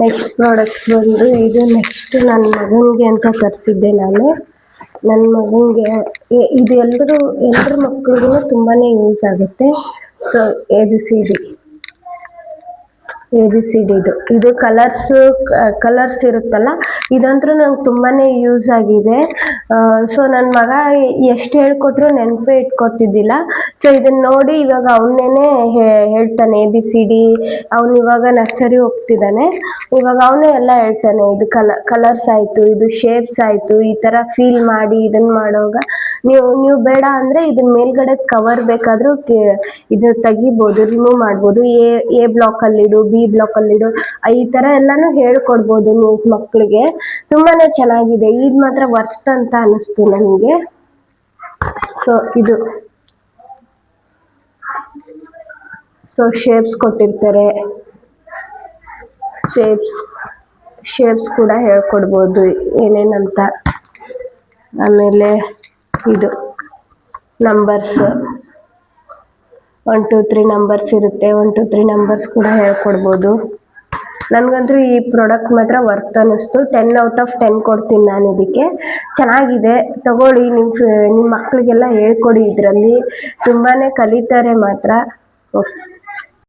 Next product ಬಂದು ಇದು next ನನ್ನ ಮಗನಿಗೆ ಅಂತ ತರಿಸಿದ್ದೆ ನಾನು. ನನ್ನ ಮಗನಿಗೆ ಇದು ಎಲ್ಲರ ಮಕ್ಕಳಿಗೂ ತುಂಬಾ ಯೂಸ್ ಆಗುತ್ತೆ. ಸೊ ABCD ಇದು ಕಲರ್ಸ್ ಇರುತ್ತಲ್ಲ, ಇದಂತೂ ನಂಗೆ ತುಂಬಾನೇ ಯೂಸ್ ಆಗಿದೆ. ಸೊ ನನ್ನ ಮಗ ಎಷ್ಟು ಹೇಳ್ಕೊಟ್ರು ನೆನಪೇ ಇಟ್ಕೊತಿದ್ದಿಲ್ಲ. ಸೊ ಇದನ್ನ ನೋಡಿ ಇವಾಗ ಅವನೇನೆ ಹೇಳ್ತಾನೆ ABCD. ಅವನು ಇವಾಗ ನರ್ಸರಿ ಹೋಗ್ತಿದ್ದಾನೆ. ಇವಾಗ ಅವನೇ ಎಲ್ಲ ಹೇಳ್ತಾನೆ. ಇದು ಕಲರ್ಸ್ ಆಯ್ತು, ಇದು ಶೇಪ್ಸ್ ಆಯ್ತು, ಈ ತರ ಫೀಲ್ ಮಾಡಿ ಇದನ್ನ ಮಾಡೋವಾಗ ನೀವು ಬೇಡ ಅಂದ್ರೆ ಇದನ್ನ ಮೇಲ್ಗಡೆ ಕವರ್ ಬೇಕಾದ್ರೂ ಇದು ತೆಗಿಬಹುದು, ರಿಮೂವ್ ಮಾಡ್ಬೋದು. ಎ ಬ್ಲಾಕ್ ಅಲ್ಲಿ ಇಡು, B ಬ್ಲಾಕ್ ಅಲ್ಲಿ ಇಡು, ಈ ತರ ಎಲ್ಲಾನು ಹೇಳ್ಕೊಡ್ಬೋದು ನೀವು ಮಕ್ಕಳಿಗೆ. ತುಂಬಾನೇ ಚೆನ್ನಾಗಿದೆ. ಇದು ಮಾತ್ರ ವರ್ತ್ ಅಂತ ಅನಿಸ್ತು ನನಗೆ. ಸೊ ಶೇಪ್ಸ್ ಕೊಟ್ಟಿರ್ತಾರೆ, ಶೇಪ್ಸ್ ಕೂಡ ಹೇಳ್ಕೊಡ್ಬೋದು ಏನೇನಂತ. ಆಮೇಲೆ ಇದು ನಂಬರ್ಸ್ 1 2 3 ನಂಬರ್ಸ್ ಇರುತ್ತೆ. 1 2 3 ನಂಬರ್ಸ್ ಕೂಡ ಹೇಳ್ಕೊಡ್ಬೋದು. ನನಗಂತೂ ಈ ಪ್ರಾಡಕ್ಟ್ ಮಾತ್ರ ವರ್ತ್ ಅನ್ನಿಸ್ತು. 10/10 ಕೊಡ್ತೀನಿ ನಾನು ಇದಕ್ಕೆ. ಚೆನ್ನಾಗಿದೆ, ತಗೊಳ್ಳಿ. ನಿಮ್ಮ ಮಕ್ಕಳಿಗೆಲ್ಲ ಹೇಳ್ಕೊಡಿ. ಇದರಲ್ಲಿ ತುಂಬಾನೇ ಕಲಿತಾರೆ ಮಾತ್ರ. ಓಕೆ.